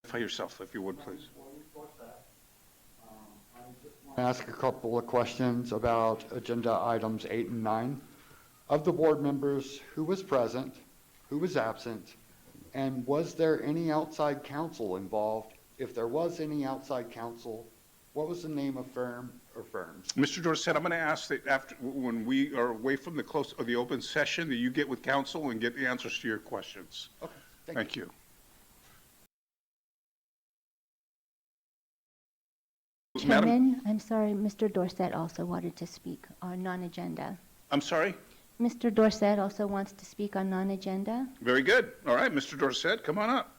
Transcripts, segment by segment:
Identify yourself, if you would, please. Ask a couple of questions about agenda items 8 and 9. Of the board members, who was present, who was absent, and was there any outside counsel involved? If there was any outside counsel, what was the name of firm or firms? Mr. Dorsett, I'm going to ask that after, when we are away from the open session, that you get with counsel and get the answers to your questions. Okay, Thank you. Chairman, I'm sorry, Mr. Dorsett also wanted to speak on non-agenda. I'm sorry? Mr. Dorsett also wants to speak on non-agenda. Very good. All right, Mr. Dorsett, come on up.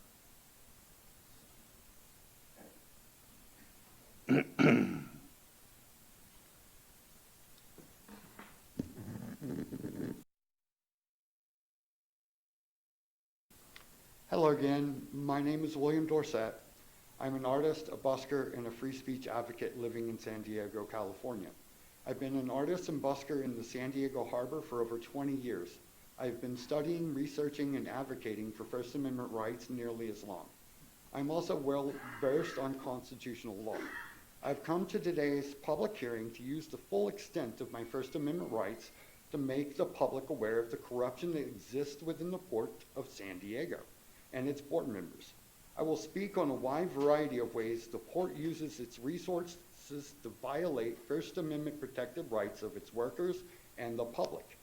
Hello again. My name is William Dorsett. I'm an artist, a busker, and a free speech advocate living in San Diego, California. I've been an artist and busker in the San Diego Harbor for over 20 years. I've been studying, researching, and advocating for First Amendment rights nearly as long. I'm also well versed on constitutional law. I've come to today's public hearing to use the full extent of my First Amendment rights to make the public aware of the corruption that exists within the Port of San Diego and its board members. I will speak on a wide variety of ways the port uses its resources to violate First Amendment protected rights of its workers and the public.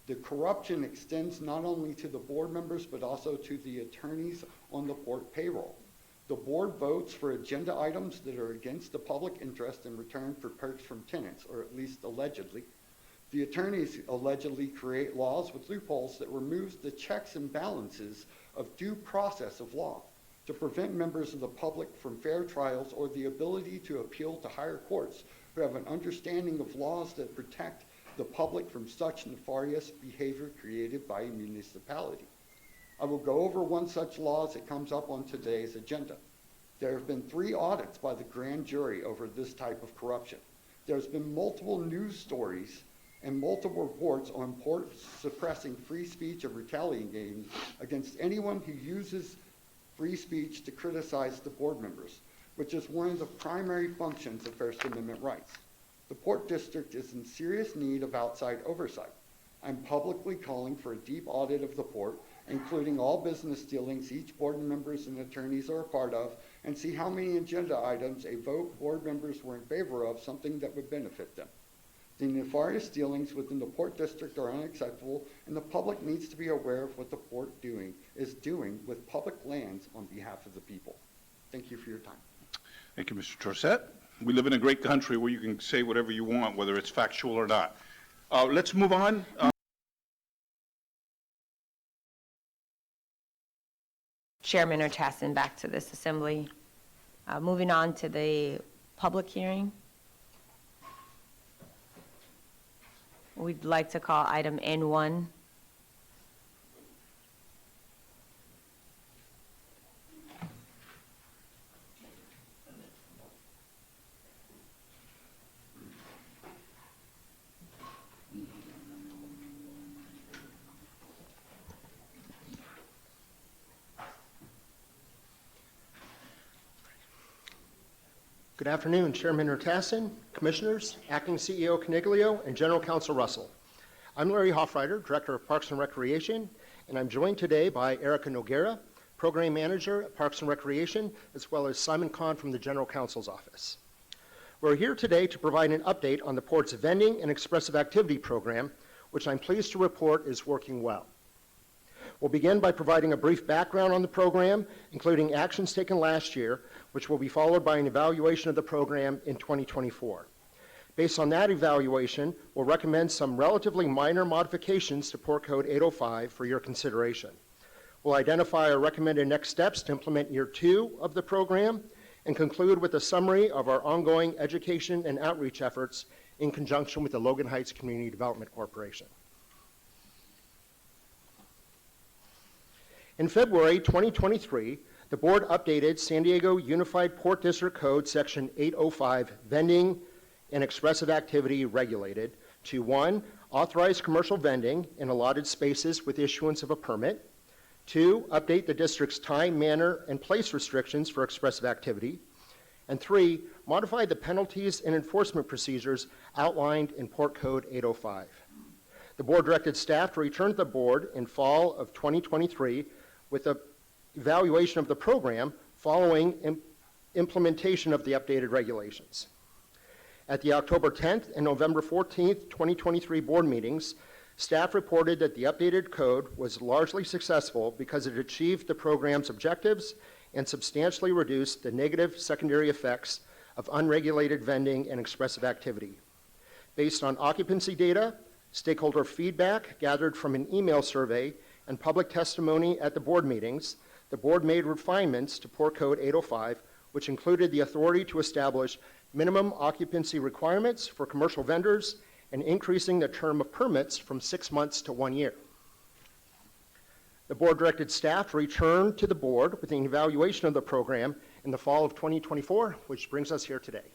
The corruption extends not only to the board members, but also to the attorneys on the port payroll. The board votes for agenda items that are against the public interest in return for perks from tenants, or at least allegedly. The attorneys allegedly create laws with loopholes that removes the checks and balances of due process of law, to prevent members of the public from fair trials or the ability to appeal to higher courts who have an understanding of laws that protect the public from such nefarious behavior created by a municipality. I will go over one such law as it comes up on today's agenda. There have been 3 audits by the grand jury over this type of corruption. There's been multiple news stories and multiple reports on ports suppressing free speech or retaliating against anyone who uses free speech to criticize the board members, which is one of the primary functions of First Amendment rights. The Port District is in serious need of outside oversight. I'm publicly calling for a deep audit of the port, including all business dealings each board members and attorneys are a part of, and see how many agenda items a vote board members were in favor of, something that would benefit them. The nefarious dealings within the Port District are unacceptable, and the public needs to be aware of what the port is doing with public lands on behalf of the people. Thank you for your time. Thank you, Mr. Dorsett. We live in a great country where you can say whatever you want, whether it's factual or not. Let's move on. Chairman Tassin, back to this assembly. Moving on to the public hearing. We'd like to call item N1. Good afternoon, Chairman Tassin, Commissioners, Acting CEO Coniglio, and General Counsel Russell. I'm Larry Hoffreiter, Director of Parks and Recreation, and I'm joined today by Erica Noguera, Program Manager at Parks and Recreation, as well as Simon Kahn from the General Counsel's Office. We're here today to provide an update on the Port's vending and expressive activity program, which I'm pleased to report is working well. We'll begin by providing a brief background on the program, including actions taken last year, which will be followed by an evaluation of the program in 2024. Based on that evaluation, we'll recommend some relatively minor modifications to Port Code 805 for your consideration. We'll identify our recommended next steps to implement year 2 of the program and conclude with a summary of our ongoing education and outreach efforts in conjunction with the Logan Heights Community Development Corporation. In February 2023, the board updated San Diego Unified Port District Code Section 805, Vending and Expressive Activity Regulated, to 1, authorize commercial vending in allotted spaces with issuance of a permit, 2, update the district's time, manner, and place restrictions for expressive activity. And 3, modify the penalties and enforcement procedures outlined in Port Code 805. The board directed staff to return to the board in fall of 2023 with an evaluation of the program following implementation of the updated regulations. At the October 10th and November 14th, 2023 board meetings, staff reported that the updated code was largely successful because it achieved the program's objectives and substantially reduced the negative secondary effects of unregulated vending and expressive activity. Based on occupancy data, stakeholder feedback gathered from an email survey, and public testimony at the board meetings, the board made refinements to Port Code 805, which included the authority to establish minimum occupancy requirements for commercial vendors and increasing the term of permits from 6 months to 1 year. The board directed staff to return to the board with an evaluation of the program in the fall of 2024, which brings us here today.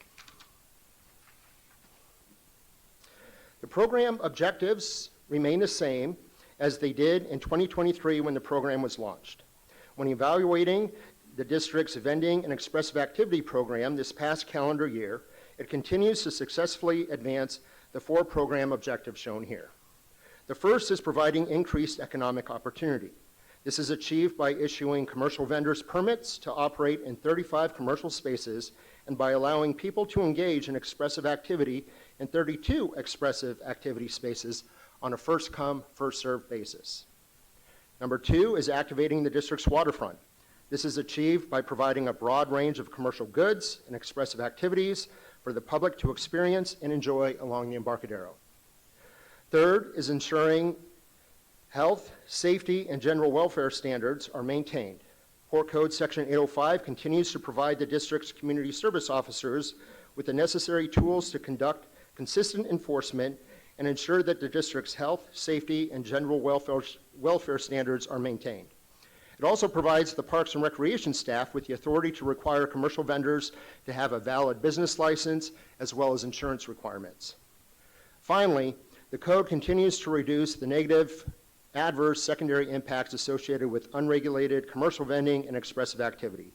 The program objectives remain the same as they did in 2023 when the program was launched. When evaluating the district's vending and expressive activity program this past calendar year, it continues to successfully advance the 4 program objectives shown here. The first is providing increased economic opportunity. This is achieved by issuing commercial vendors permits to operate in 35 commercial spaces and by allowing people to engage in expressive activity in 32 expressive activity spaces on a first-come, first-served basis. Number 2 is activating the district's waterfront. This is achieved by providing a broad range of commercial goods and expressive activities for the public to experience and enjoy along the Embarcadero. Third is ensuring health, safety, and general welfare standards are maintained. Port Code Section 805 continues to provide the district's community service officers with the necessary tools to conduct consistent enforcement and ensure that the district's health, safety, and general welfare standards are maintained. It also provides the Parks and Recreation staff with the authority to require commercial vendors to have a valid business license as well as insurance requirements. Finally, the code continues to reduce the negative adverse secondary impacts associated with unregulated commercial vending and expressive activity.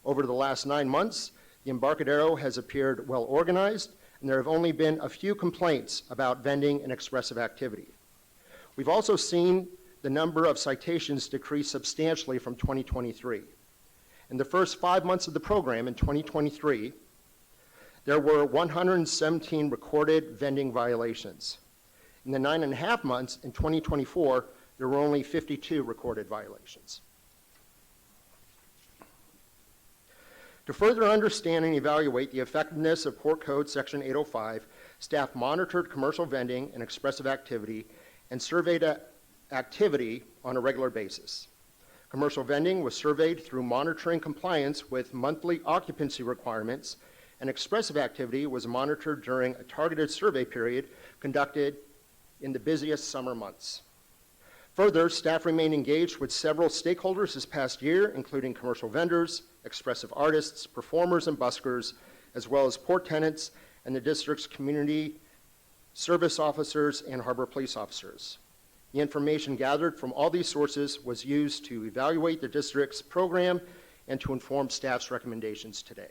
Over the last 9 months, the Embarcadero has appeared well organized, and there have only been a few complaints about vending and expressive activity. We've also seen the number of citations decrease substantially from 2023. In the first 5 months of the program in 2023, there were 117 recorded vending violations. In the 9.5 months in 2024, there were only 52 recorded violations. To further understand and evaluate the effectiveness of Port Code Section 805, staff monitored commercial vending and expressive activity and surveyed activity on a regular basis. Commercial vending was surveyed through monitoring compliance with monthly occupancy requirements, and expressive activity was monitored during a targeted survey period conducted in the busiest summer months. Further, staff remained engaged with several stakeholders this past year, including commercial vendors, expressive artists, performers, and buskers, as well as port tenants and the district's community service officers and harbor police officers. The information gathered from all these sources was used to evaluate the district's program and to inform staff's recommendations today.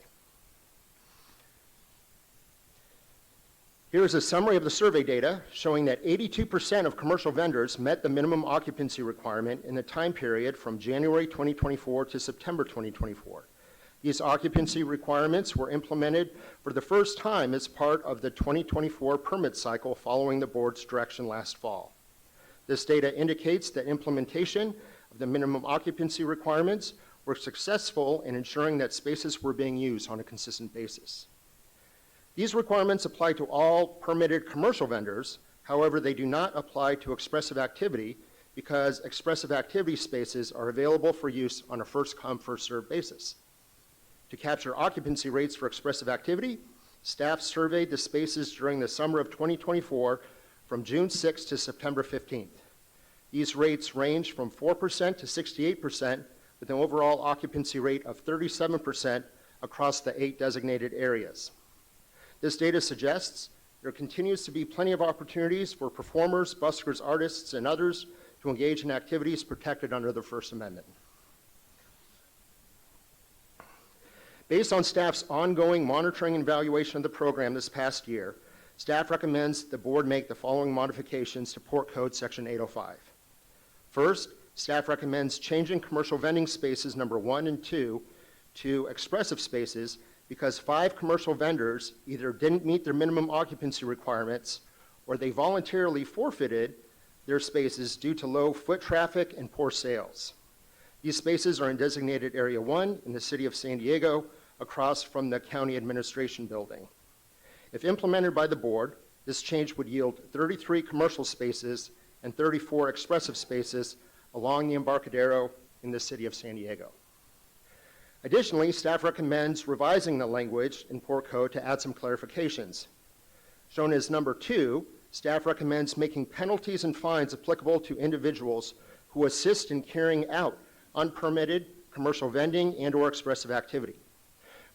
Here is a summary of the survey data showing that 82% of commercial vendors met the minimum occupancy requirement in the time period from January 2024 to September 2024. These occupancy requirements were implemented for the first time as part of the 2024 permit cycle following the board's direction last fall. This data indicates that implementation of the minimum occupancy requirements were successful in ensuring that spaces were being used on a consistent basis. These requirements apply to all permitted commercial vendors. However, they do not apply to expressive activity because expressive activity spaces are available for use on a first-come, first-served basis. To capture occupancy rates for expressive activity, staff surveyed the spaces during the summer of 2024 from June 6th to September 15th. These rates range from 4% to 68%, with an overall occupancy rate of 37% across the 8 designated areas. This data suggests there continues to be plenty of opportunities for performers, buskers, artists, and others to engage in activities protected under the First Amendment. Based on staff's ongoing monitoring and evaluation of the program this past year, staff recommends the board make the following modifications to Port Code Section 805. First, staff recommends changing commercial vending spaces number 1 and 2 to expressive spaces because 5 commercial vendors either didn't meet their minimum occupancy requirements or they voluntarily forfeited their spaces due to low foot traffic and poor sales. These spaces are in designated Area 1 in the city of San Diego, across from the county administration building. If implemented by the board, this change would yield 33 commercial spaces and 34 expressive spaces along the Embarcadero in the city of San Diego. Additionally, staff recommends revising the language in Port Code to add some clarifications. Shown as number 2, staff recommends making penalties and fines applicable to individuals who assist in carrying out unpermitted commercial vending and/or expressive activity.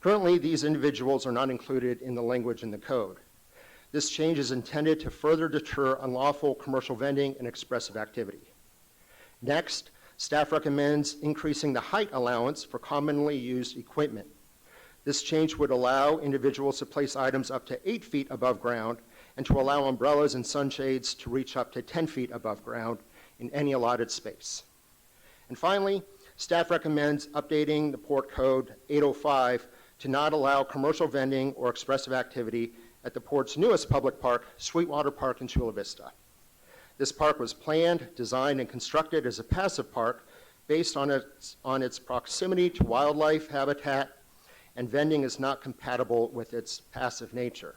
Currently, these individuals are not included in the language in the code. This change is intended to further deter unlawful commercial vending and expressive activity. Next, staff recommends increasing the height allowance for commonly used equipment. This change would allow individuals to place items up to 8 feet above ground and to allow umbrellas and sunshades to reach up to 10 feet above ground in any allotted space. And finally, staff recommends updating the Port Code 805 to not allow commercial vending or expressive activity at the port's newest public park, Sweetwater Park in Chula Vista. This park was planned, designed, and constructed as a passive park based on its proximity to wildlife habitat, and vending is not compatible with its passive nature.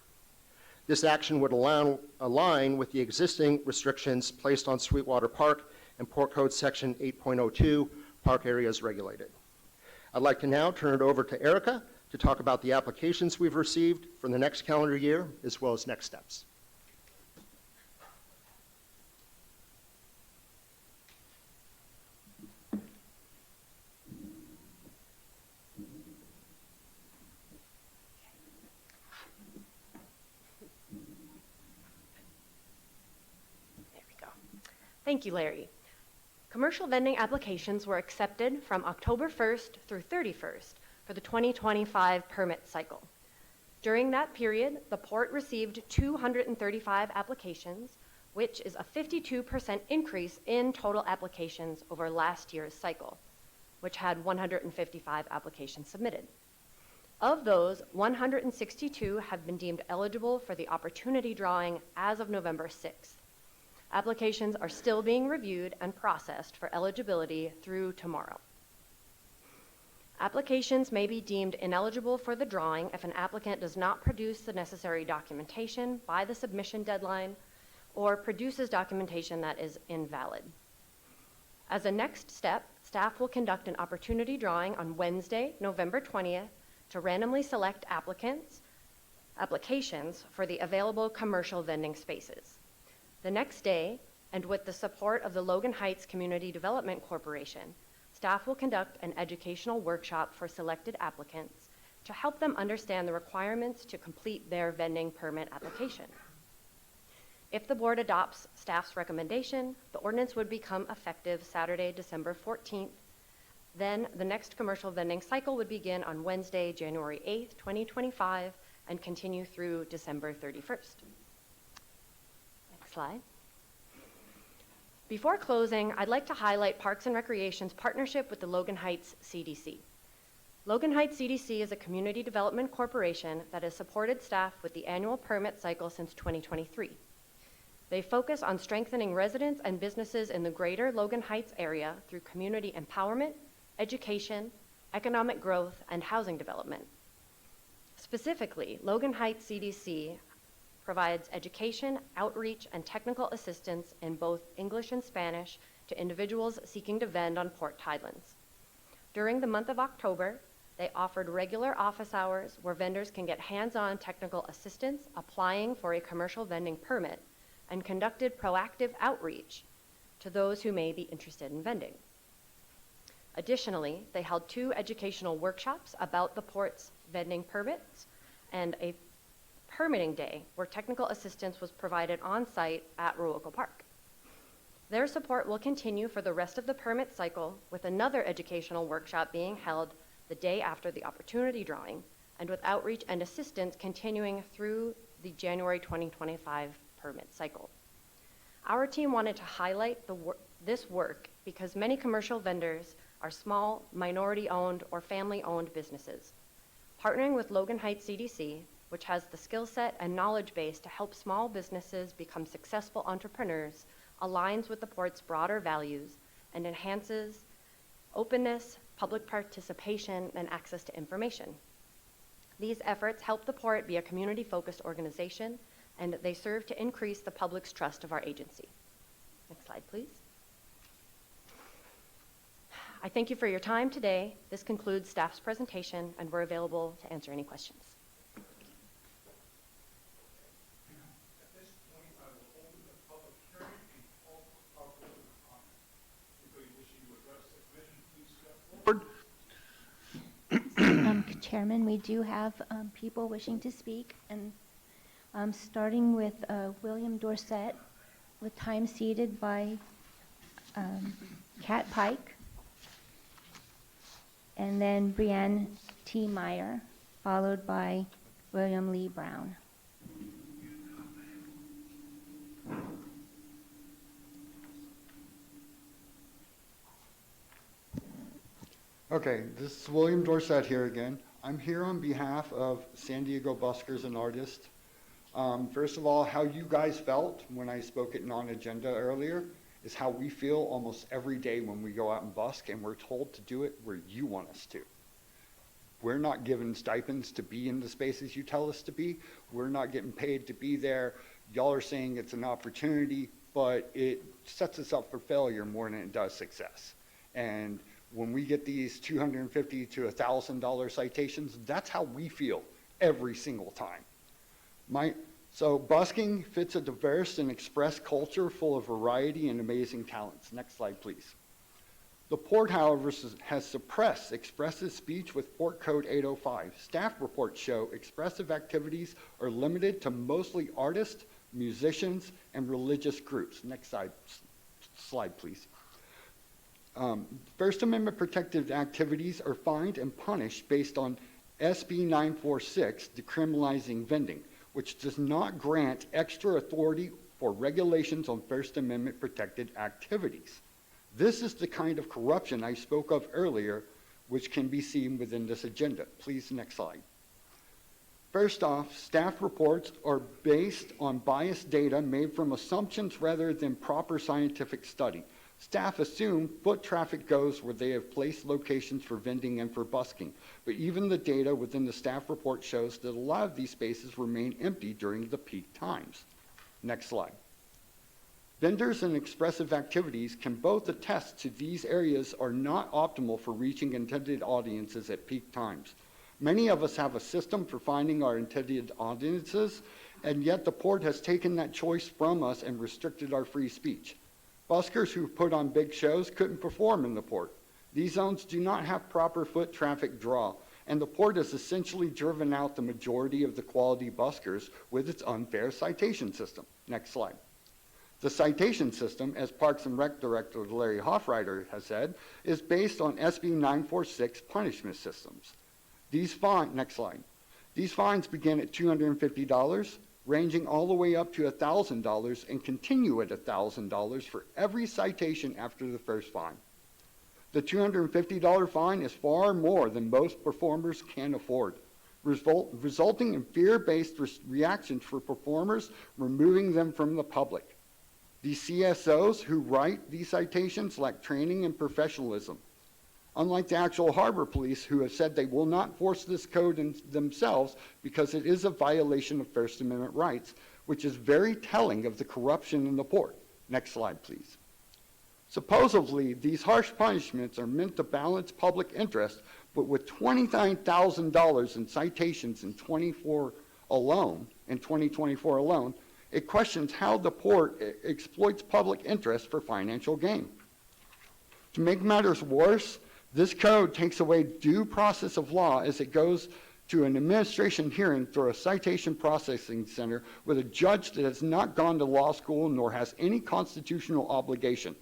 This action would align with the existing restrictions placed on Sweetwater Park and Port Code Section 8.02, Park Areas Regulated. I'd like to now turn it over to Erica to talk about the applications we've received for the next calendar year, as well as next steps. There we go. Thank you, Larry. Commercial vending applications were accepted from October 1st through 31st for the 2025 permit cycle. During that period, the port received 235 applications, which is a 52% increase in total applications over last year's cycle, which had 155 applications submitted. Of those, 162 have been deemed eligible for the opportunity drawing as of November 6th. Applications are still being reviewed and processed for eligibility through tomorrow. Applications may be deemed ineligible for the drawing if an applicant does not produce the necessary documentation by the submission deadline or produces documentation that is invalid. As a next step, staff will conduct an opportunity drawing on Wednesday, November 20th, to randomly select applications for the available commercial vending spaces. The next day, and with the support of the Logan Heights Community Development Corporation, staff will conduct an educational workshop for selected applicants to help them understand the requirements to complete their vending permit application. If the board adopts staff's recommendation, the ordinance would become effective Saturday, December 14th. Then the next commercial vending cycle would begin on Wednesday, January 8th, 2025, and continue through December 31st. Next slide. Before closing, I'd like to highlight Parks and Recreation's partnership with the Logan Heights CDC. Logan Heights CDC is a community development corporation that has supported staff with the annual permit cycle since 2023. They focus on strengthening residents and businesses in the greater Logan Heights area through community empowerment, education, economic growth, and housing development. Specifically, Logan Heights CDC provides education, outreach, and technical assistance in both English and Spanish to individuals seeking to vend on Port Tidelands. During the month of October, they offered regular office hours where vendors can get hands-on technical assistance applying for a commercial vending permit and conducted proactive outreach to those who may be interested in vending. Additionally, they held 2 educational workshops about the port's vending permits and a permitting day where technical assistance was provided on site at Ruoco Park. Their support will continue for the rest of the permit cycle, with another educational workshop being held the day after the opportunity drawing, and with outreach and assistance continuing through the January 2025 permit cycle. Our team wanted to highlight this work because many commercial vendors are small, minority-owned, or family-owned businesses. Partnering with Logan Heights CDC, which has the skill set and knowledge base to help small businesses become successful entrepreneurs, aligns with the Port's broader values and enhances openness, public participation, and access to information. These efforts help the Port be a community-focused organization, and they serve to increase the public's trust of our agency. Next slide, please. I thank you for your time today. This concludes staff's presentation, and we're available to answer any questions. At this point, I will open the public hearing and call for public comment. Anybody wishing to address the commission, please step forward. Chairman, we do have people wishing to speak, and starting with William Dorsett, with time ceded by Kat Pike, and then Brianne T. Meyer, followed by William Lee Brown. Okay, this is William Dorsett here again. I'm here on behalf of San Diego Buskers and Artists. First of all, how you guys felt when I spoke at non-agenda earlier is how we feel almost every day when we go out and busk, and we're told to do it where you want us to. We're not given stipends to be in the spaces you tell us to be. We're not getting paid to be there. Y'all are saying it's an opportunity, but it sets us up for failure more than it does success. And when we get these $250 to $1,000 citations, that's how we feel every single time. So busking fits a diverse and express culture full of variety and amazing talents. Next slide, please. The Port, however, has suppressed expressive speech with Port Code 805. Staff reports show expressive activities are limited to mostly artists, musicians, and religious groups. Next slide, please. First Amendment protected activities are fined and punished based on SB 946, decriminalizing vending, which does not grant extra authority for regulations on First Amendment protected activities. This is the kind of corruption I spoke of earlier, which can be seen within this agenda. Please, next slide. First off, staff reports are based on biased data made from assumptions rather than proper scientific study. Staff assume foot traffic goes where they have placed locations for vending and for busking, but even the data within the staff report shows that a lot of these spaces remain empty during the peak times. Next slide. Vendors and expressive activities can both attest to these areas are not optimal for reaching intended audiences at peak times. Many of us have a system for finding our intended audiences, and yet the Port has taken that choice from us and restricted our free speech. Buskers who put on big shows couldn't perform in the Port. These zones do not have proper foot traffic draw, and the Port has essentially driven out the majority of the quality buskers with its unfair citation system. Next slide. The citation system, as Parks and Rec Director Larry Hoffreiter has said, is based on SB 946 punishment systems. Next slide. These fines begin at $250, ranging all the way up to $1,000 and continue at $1,000 for every citation after the first fine. The $250 fine is far more than most performers can afford, resulting in fear-based reactions for performers, removing them from the public. The CSOs who write these citations lack training and professionalism. Unlike the actual harbor police, who have said they will not force this code themselves because it is a violation of First Amendment rights, which is very telling of the corruption in the Port. Next slide, please. Supposedly, these harsh punishments are meant to balance public interest, but with $29,000 in citations in 2024 alone, it questions how the Port exploits public interest for financial gain. To make matters worse, this code takes away due process of law as it goes to an administration hearing through a citation processing center with a judge that has not gone to law school nor has any constitutional obligation.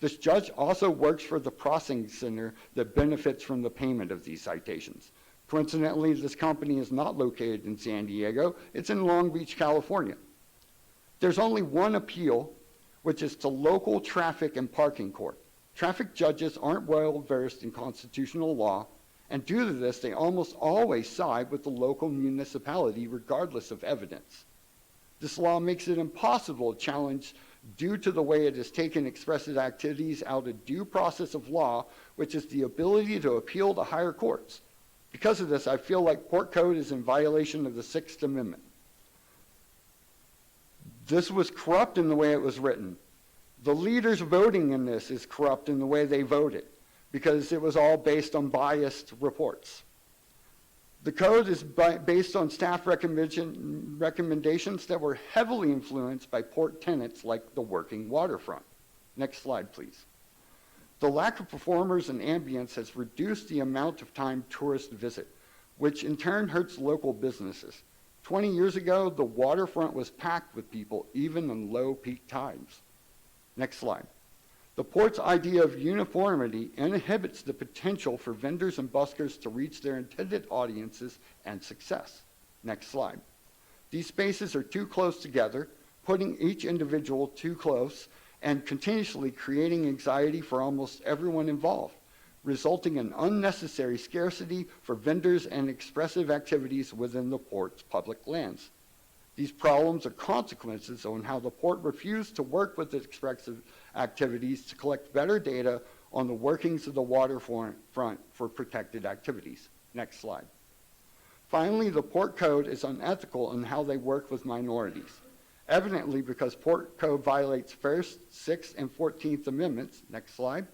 This judge also works for the processing center that benefits from the payment of these citations. Coincidentally, this company is not located in San Diego, it's in Long Beach, California. There's only one appeal, which is to local traffic and parking court. Traffic judges aren't well versed in constitutional law, and due to this, they almost always side with the local municipality regardless of evidence. This law makes it impossible to challenge due to the way it has taken expressive activities out of due process of law, which is the ability to appeal to higher courts. Because of this, I feel like Port Code is in violation of the Sixth Amendment. This was corrupt in the way it was written. The leaders voting in this is corrupt in the way they voted, because it was all based on biased reports. The code is based on staff recommendations that were heavily influenced by port tenants like the working waterfront. Next slide, please. The lack of performers and ambience has reduced the amount of time tourists visit, which in turn hurts local businesses. 20 years ago, the waterfront was packed with people, even in low peak times. Next slide. The port's idea of uniformity inhibits the potential for vendors and buskers to reach their intended audiences and success. Next slide. These spaces are too close together, putting each individual too close and continuously creating anxiety for almost everyone involved, resulting in unnecessary scarcity for vendors and expressive activities within the port's public lands. These problems are consequences on how the port refused to work with its expressive activities to collect better data on the workings of the waterfront for protected activities. Next slide. Finally, the Port Code is unethical in how they work with minorities. Evidently, because Port Code violates 1st, 6th, and 14th Amendments. Next slide.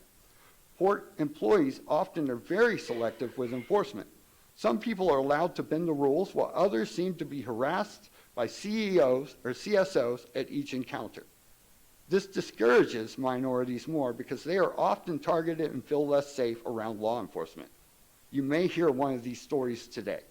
Port employees often are very selective with enforcement. Some people are allowed to bend the rules while others seem to be harassed by CEOs or CSOs at each encounter. This discourages minorities more because they are often targeted and feel less safe around law enforcement. You may hear one of these stories today.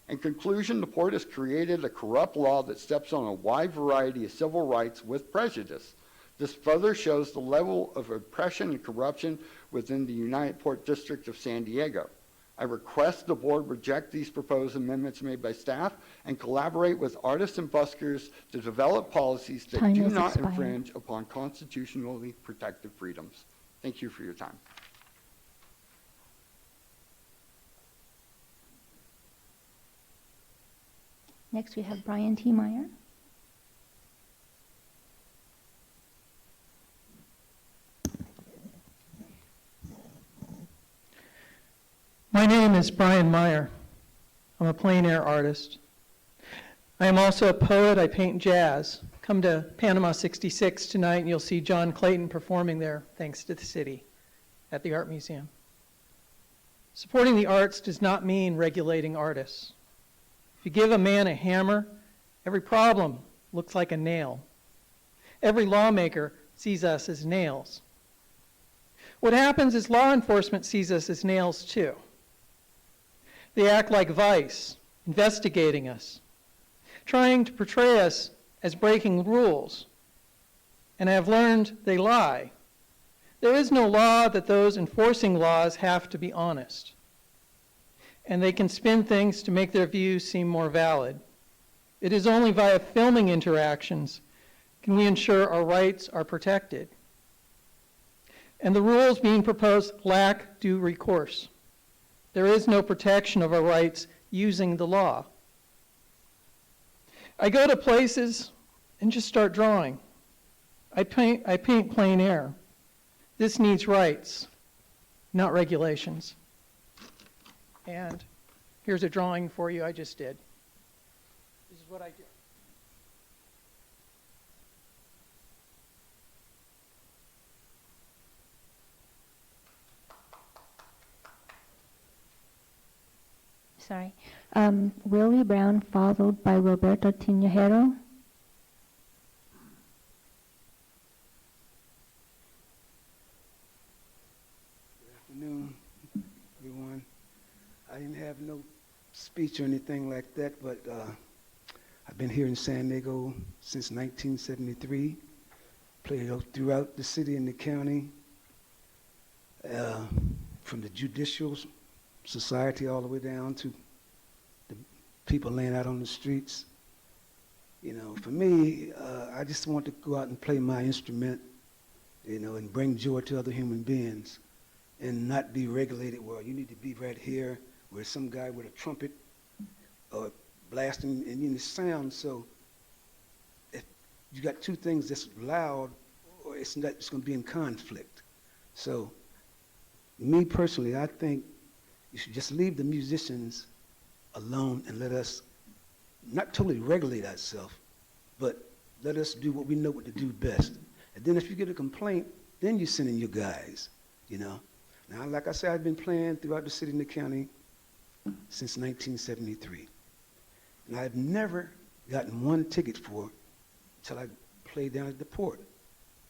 In conclusion, the port has created a corrupt law that steps on a wide variety of civil rights with prejudice. This further shows the level of oppression and corruption within the United Port District of San Diego. I request the board reject these proposed amendments made by staff and collaborate with artists and buskers to develop policies that Time do has not expired. infringe upon constitutionally protected freedoms. Thank you for your time. Next, we have Brian T. Meyer. My name is Brian Meyer. I'm a plein air artist. I am also a poet. I paint jazz. Come to Panama 66 tonight and you'll see John Clayton performing there, thanks to the city, at the Art Museum. Supporting the arts does not mean regulating artists. If you give a man a hammer, every problem looks like a nail. Every lawmaker sees us as nails. What happens is law enforcement sees us as nails too. They act like Vice, investigating us, trying to portray us as breaking rules. And I have learned they lie. There is no law that those enforcing laws have to be honest. And they can spin things to make their views seem more valid. It is only via filming interactions can we ensure our rights are protected. And the rules being proposed lack due recourse. There is no protection of our rights using the law. I go to places and just start drawing. I paint plein air. This needs rights, not regulations. And here's a drawing for you I just did. This is what I do. Sorry. Willie Brown, followed by Roberto Tinajero. Good afternoon, everyone. I didn't have no speech or anything like that, but I've been here in San Diego since 1973, played throughout the city and the county, from the judicial society all the way down to the people laying out on the streets. You know, for me, I just want to go out and play my instrument, you know, and bring joy to other human beings and not be regulated. Well, you need to be right here where some guy with a trumpet or blasting and you know, sound. So if you got two things that's loud, or it's going to be in conflict. So me personally, I think you should just leave the musicians alone and let us not totally regulate ourselves, but let us do what we know what to do best. And then if you get a complaint, then you send in your guys, you know. Now, like I said, I've been playing throughout the city and the county since 1973. And I've never gotten one ticket for it until I played down at the port,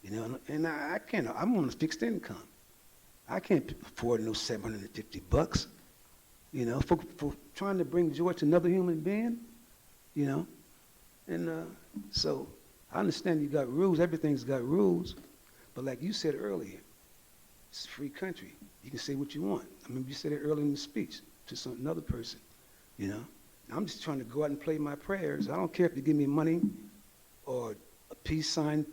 you know. And I can't, I'm on a fixed income. I can't afford no $750, you know, for trying to bring joy to another human being, you know. And so I understand you got rules, everything's got rules, but like you said earlier, it's a free country. You can say what you want. I mean, you said it earlier in the speech to another person, you know. I'm just trying to go out and play my prayers. I don't care if you give me money or a peace sign,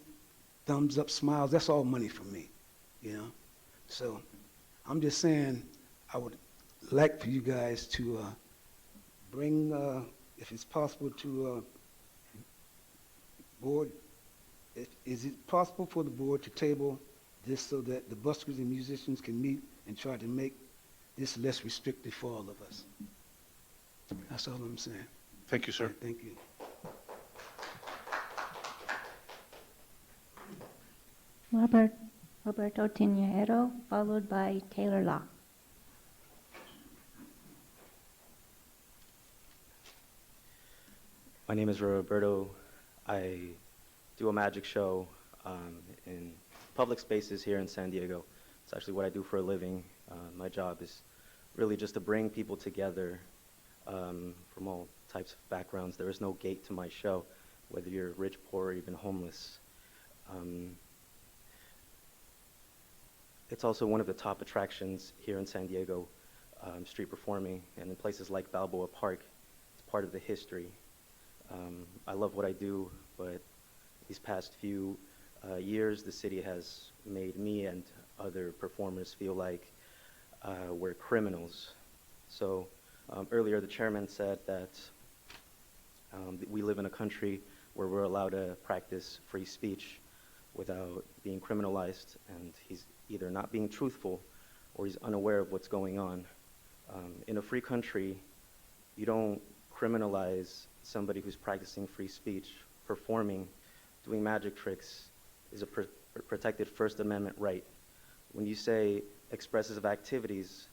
thumbs up, smiles. That's all money for me, you know. So I'm just saying I would like for you guys to bring, if it's possible, to board. Is it possible for the board to table this so that the buskers and musicians can meet and try to make this less restrictive for all of us? That's all I'm saying. Thank you, sir. Thank you. Roberto Tinajero, followed by Taylor Locke. My name is Roberto. I do a magic show in public spaces here in San Diego. It's actually what I do for a living. My job is really just to bring people together from all types of backgrounds. There is no gate to my show, whether you're rich, poor, or even homeless. It's also one of the top attractions here in San Diego, street performing, and in places like Balboa Park, it's part of the history. I love what I do, but these past few years, the city has made me and other performers feel like we're criminals. So earlier, the chairman said that we live in a country where we're allowed to practice free speech without being criminalized, and he's either not being truthful or he's unaware of what's going on. In a free country, you don't criminalize somebody who's practicing free speech. Performing, doing magic tricks is a protected First Amendment right. When you say expressive activities,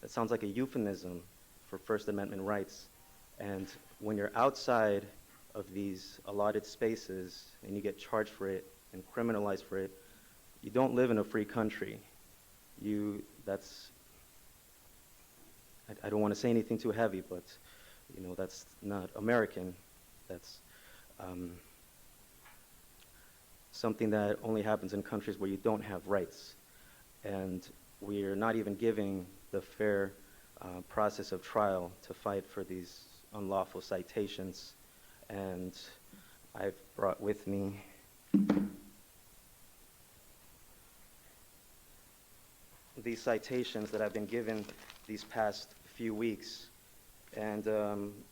that sounds like a euphemism for First Amendment rights. And when you're outside of these allotted spaces and you get charged for it and criminalized for it, you don't live in a free country. I don't want to say anything too heavy, but you know, that's not American. That's something that only happens in countries where you don't have rights. And we're not even giving the fair process of trial to fight for these unlawful citations. And I've brought with me these citations that I've been given these past few weeks. And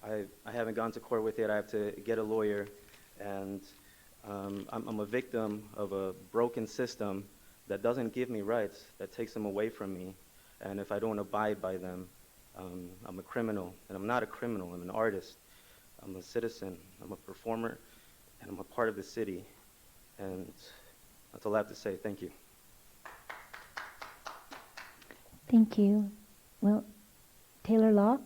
I haven't gone to court with it. I have to get a lawyer. And I'm a victim of a broken system that doesn't give me rights, that takes them away from me. And if I don't abide by them, I'm a criminal. And I'm not a criminal. I'm an artist. I'm a citizen. I'm a performer. And I'm a part of the city. And that's all I have to say. Thank you. Thank you. Well, Taylor Locke?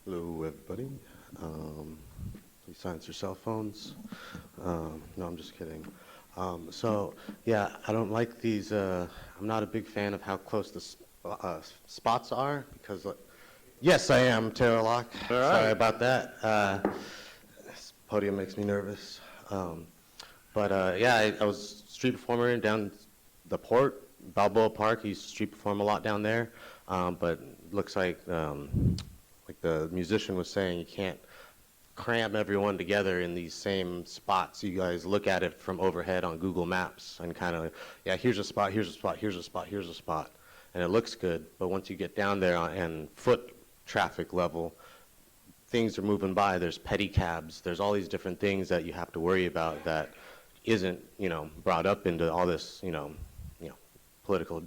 Hello, everybody. Please silence your cell phones. No, I'm just kidding. So, yeah, I don't like these I'm not a big fan of how close the spots are because, yes, I am, Taylor Locke. All right. Sorry about that. This podium makes me nervous. Yeah, I was street performer down the port, Balboa Park. I used to street perform a lot down there, but looks like the musician was saying, you can't cram everyone together in these same spots. You guys look at it from overhead on Google Maps and kind of, yeah, here's a spot, here's a spot, here's a spot, here's a spot, and it looks good. But once you get down there and foot traffic level, things are moving by. There's pedicabs. There's all these different things that you have to worry about that isn't, brought up into all this, political,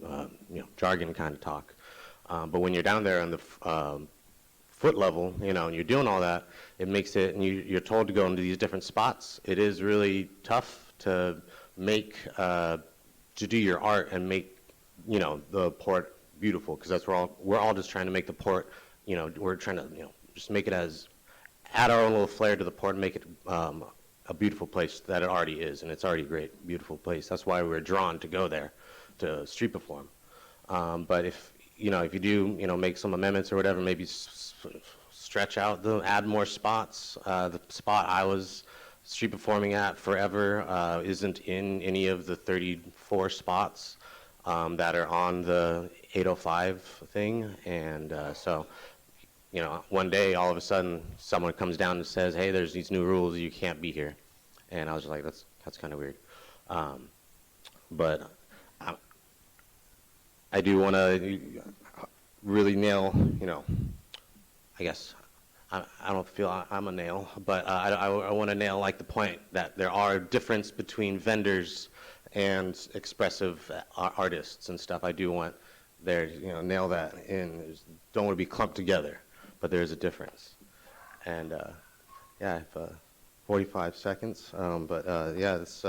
jargon kind of talk. But when you're down there on the foot level, and you're doing all that, it makes it, and you're told to go into these different spots. It is really tough to make, to do your art and make, the port beautiful, because that's we're all just trying to make the port, we're trying to, just make it add our own little flair to the port and make it a beautiful place that it already is, and it's already a great, beautiful place. That's why we're drawn to go there to street perform. But if you do, make some amendments or whatever, maybe stretch out, add more spots. The spot I was street performing at forever isn't in any of the 34 spots that are on the 805 thing, and so, one day all of a sudden someone comes down and says, hey, there's these new rules, you can't be here. And I was just like, that's kind of weird. But I do want to really nail, I guess, I don't feel I'm a nail, but I want to nail the point that there are difference between vendors and expressive artists and stuff. I do want there, nail that in. Don't want to be clumped together, but there is a difference. And yeah, I have 45 seconds, yeah, it's,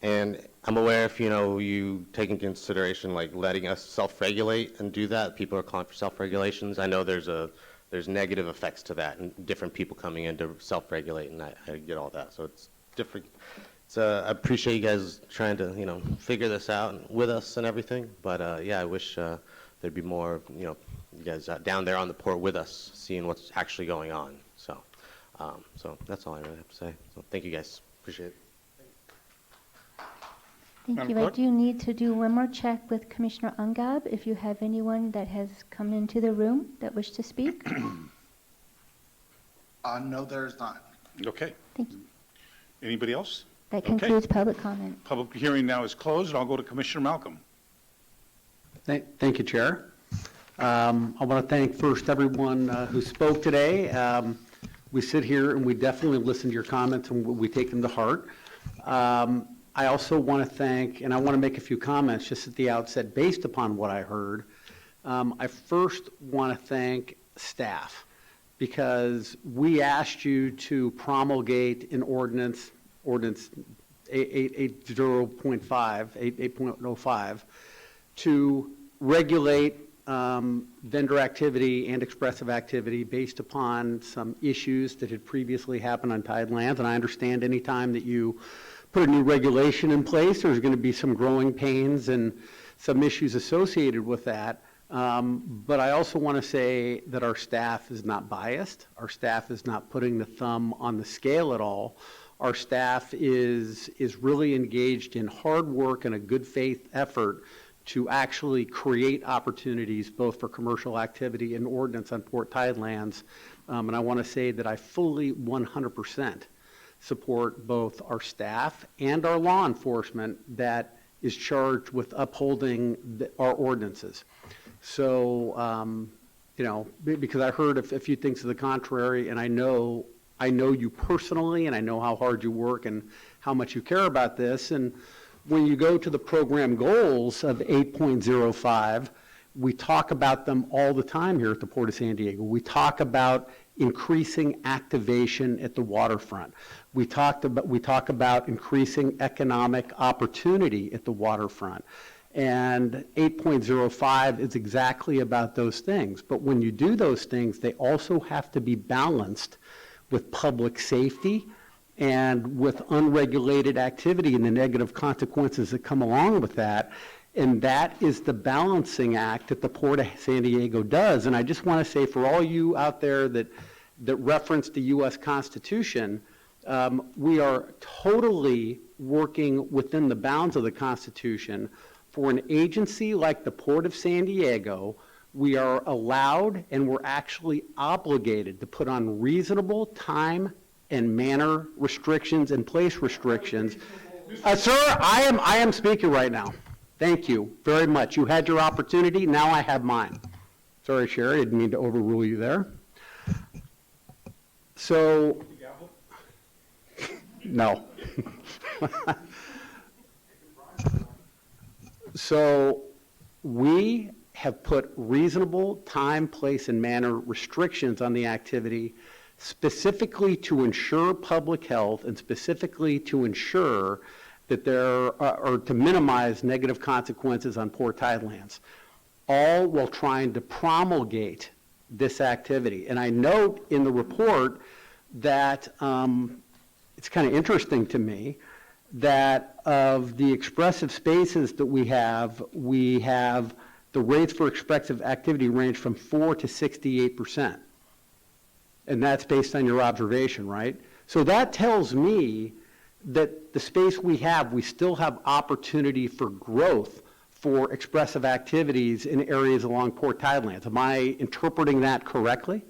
and I'm aware if, you take into consideration letting us self-regulate and do that, people are calling for self-regulations. I know there's negative effects to that and different people coming in to self-regulate, and I get all that. So it's different. I appreciate you guys trying to, figure this out with us and everything. But yeah, I wish there'd be more, you guys down there on the port with us, seeing what's actually going on. So, so that's all I really have to say. So thank you guys. Appreciate it. Thank Madam you. I Clerk? do need to do one more check with Commissioner Ungab, if you have anyone that has come into the room that wish to speak. No, there's not. Okay. Thank you. Anybody else? That Okay. concludes public comment. Public hearing now is closed, and I'll go to Commissioner Malcolm. Thank you, Chair. I want to thank first everyone who spoke today. We sit here and we definitely listen to your comments and we take them to heart. I also want to thank, and I want to make a few comments just at the outset based upon what I heard. I first want to thank staff because we asked you to promulgate an ordinance 8.05 to regulate vendor activity and expressive activity based upon some issues that had previously happened on tide lands. And I understand any time that you put a new regulation in place, there's going to be some growing pains and some issues associated with that. But I also want to say that our staff is not biased. Our staff is not putting the thumb on the scale at all. Our staff is really engaged in hard work and a good faith effort to actually create opportunities both for commercial activity and ordinance on port tide lands. And I want to say that I fully 100% support both our staff and our law enforcement that is charged with upholding our ordinances. So, because I heard a few things to the contrary, and I know you personally, and I know how hard you work and how much you care about this. And when you go to the program goals of 8.05, we talk about them all the time here at the Port of San Diego. We talk about increasing activation at the waterfront. We talk about increasing economic opportunity at the waterfront. And 8.05 is exactly about those things. But when you do those things, they also have to be balanced with public safety and with unregulated activity and the negative consequences that come along with that. And that is the balancing act that the Port of San Diego does. And I just want to say for all you out there that reference the U.S. Constitution, we are totally working within the bounds of the Constitution. For an agency like the Port of San Diego, we are allowed and we're actually obligated to put on reasonable time and manner restrictions and place restrictions. Sir, I am speaking right now. Thank you very much. You had your opportunity, now I have mine. Sorry, Sherry, I didn't mean to overrule you there. So, no. So, we have put reasonable time, place, and manner restrictions on the activity specifically to ensure public health and specifically to ensure that there are, or to minimize negative consequences on port tidelands, all while trying to promulgate this activity. And I note in the report that it's kind of interesting to me that of the expressive spaces that we have the rates for expressive activity range from 4 to 68%. And that's based on your observation, right? So that tells me that the space we still have opportunity for growth for expressive activities in areas along port tidelands. Am I interpreting that correctly?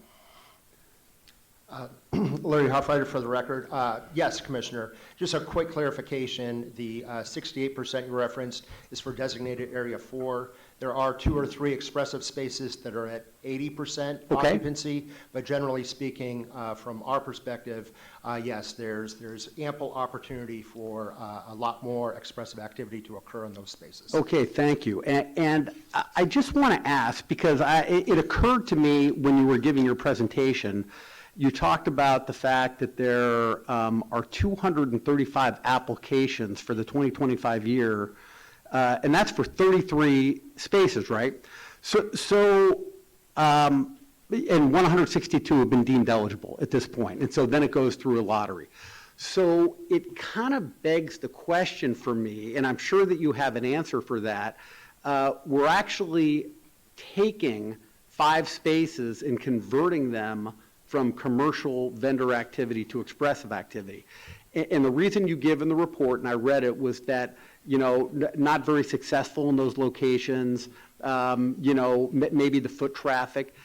Larry Hoffreiter for the record. Yes, Commissioner. Just a quick clarification. The 68% you referenced is for designated area 4. There are 2 or 3 expressive spaces that are at 80% occupancy, but generally speaking, from our perspective, yes, there's ample opportunity for a lot more expressive activity to occur in those spaces. Okay, thank you. And I just want to ask, because it occurred to me when you were giving your presentation, you talked about the fact that there are 235 applications for the 2025 year, and that's for 33 spaces, right? And 162 have been deemed eligible at this point, and so then it goes through a lottery. So it kind of begs the question for me, and I'm sure that you have an answer for that. We're actually taking 5 spaces and converting them from commercial vendor activity to expressive activity. And the reason you give in the report, and I read it, was that, not very successful in those locations, maybe the foot traffic.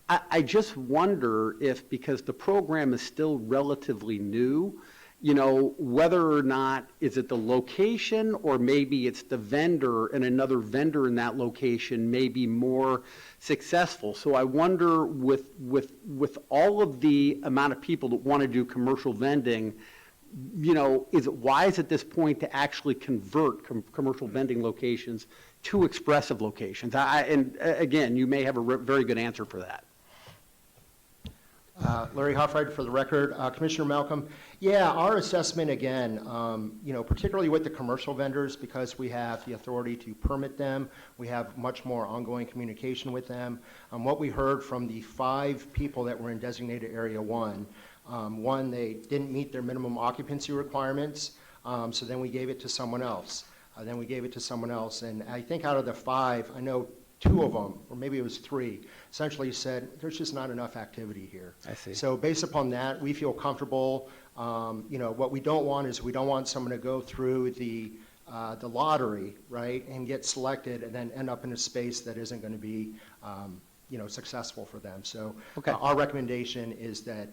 I just wonder if, because the program is still relatively new, whether or not is it the location or maybe it's the vendor and another vendor in that location may be more successful. So I wonder with all of the amount of people that want to do commercial vending, is it wise at this point to actually convert commercial vending locations to expressive locations? And again, you may have a very good answer for that. Larry Hoffreiter for the record. Commissioner Malcolm, yeah, our assessment again, particularly with the commercial vendors, because we have the authority to permit them, we have much more ongoing communication with them. What we heard from the 5 people that were in designated area 1, they didn't meet their minimum occupancy requirements, so then we gave it to someone else. And I think out of the 5, I know 2 of them, or maybe it was 3, essentially said, there's just not enough activity here. I see. So based upon that, we feel comfortable. What we don't want is we don't want someone to go through the lottery, right, and get selected and then end up in a space that isn't going to be, successful for them. So our recommendation is that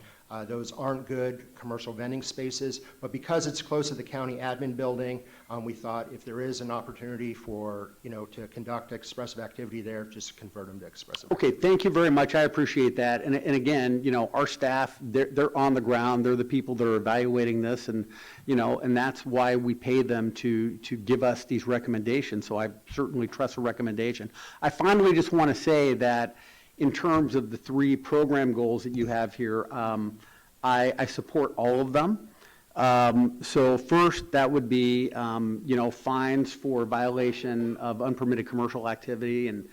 those aren't good commercial vending spaces, but because it's close to the county admin building, we thought if there is an opportunity for, to conduct expressive activity there, just convert them to expressive. Okay, thank you very much. I appreciate that. And again, our staff, they're on the ground. They're the people that are evaluating this, and and that's why we pay them to give us these recommendations. So I certainly trust a recommendation. I finally just want to say that in terms of the 3 program goals that you have here, I support all of them. So first, that would be, fines for violation of unpermitted commercial activity. And,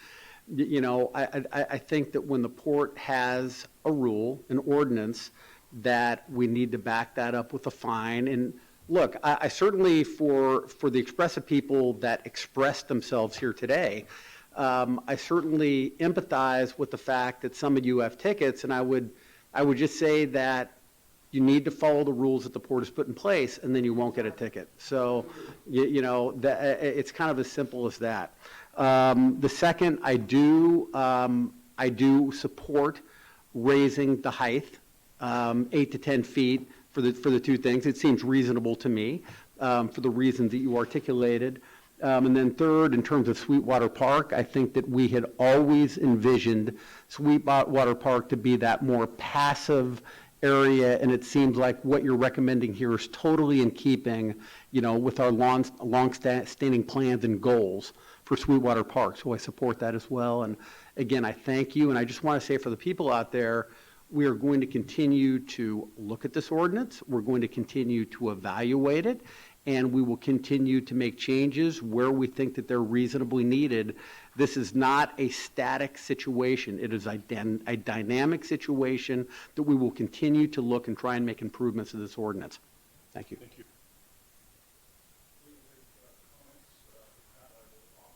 I think that when the port has a rule, an ordinance, that we need to back that up with a fine. And look, I certainly, for the expressive people that expressed themselves here today, I certainly empathize with the fact that some of you have tickets, and I would just say that you need to follow the rules that the port has put in place, and then you won't get a ticket. So, it's kind of as simple as that. The second, I do support raising the height, 8 to 10 feet for the two things. It seems reasonable to me for the reasons that you articulated. And then third, in terms of Sweetwater Park, I think that we had always envisioned Sweetwater Park to be that more passive area, and it seems like what you're recommending here is totally in keeping, with our long-standing plans and goals for Sweetwater Park. So I support that as well. And again, I thank you. And I just want to say for the people out there, we are going to continue to look at this ordinance. We're going to continue to evaluate it, and we will continue to make changes where we think that they're reasonably needed. This is not a static situation. It is a dynamic situation that we will continue to look and try and make improvements to this ordinance. Thank you. Thank you.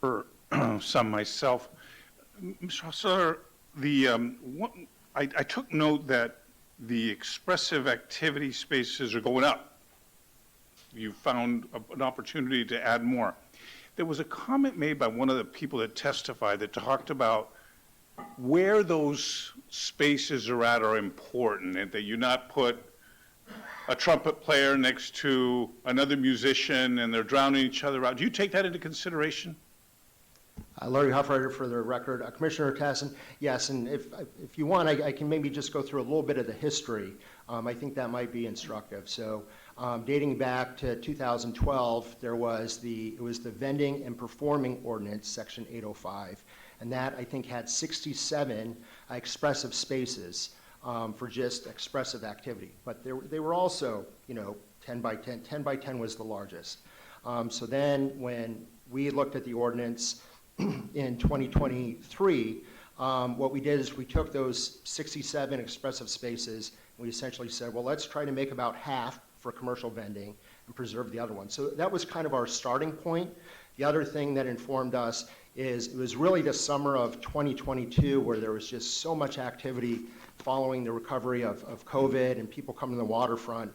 For some myself, Mr. Hustler, I took note that the expressive activity spaces are going up. You found an opportunity to add more. There was a comment made by one of the people that testified that talked about where those spaces are at are important, and that you not put a trumpet player next to another musician and they're drowning each other out. Do you take that into consideration? Larry Hoffreiter for the record. Commissioner Tassin, yes, and if you want, I can maybe just go through a little bit of the history. I think that might be instructive. So dating back to 2012, it was the vending and performing ordinance, section 805, and that I think had 67 expressive spaces for just expressive activity. But they were also, 10 by 10. 10 by 10 was the largest. So then when we looked at the ordinance in 2023, what we did is we took those 67 expressive spaces and we essentially said, well, let's try to make about half for commercial vending and preserve the other one. So that was kind of our starting point. The other thing that informed us is it was really the summer of 2022 where there was just so much activity following the recovery of COVID and people coming to the waterfront.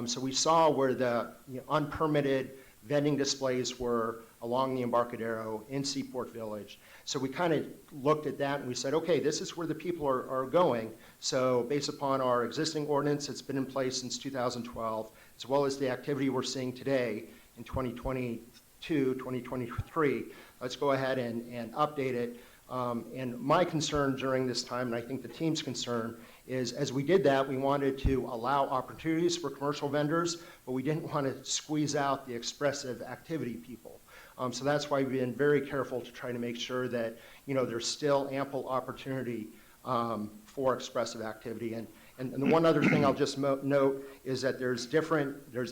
So we saw where the unpermitted vending displays were along the Embarcadero in Seaport Village. So we kind of looked at that and we said, okay, this is where the people are going. So based upon our existing ordinance that's been in place since 2012, as well as the activity we're seeing today in 2022, 2023, let's go ahead and update it. And my concern during this time, and I think the team's concern, is as we did that, we wanted to allow opportunities for commercial vendors, but we didn't want to squeeze out the expressive activity people. So that's why we've been very careful to try to make sure that, there's still ample opportunity for expressive activity. And the one other thing I'll just note is that there's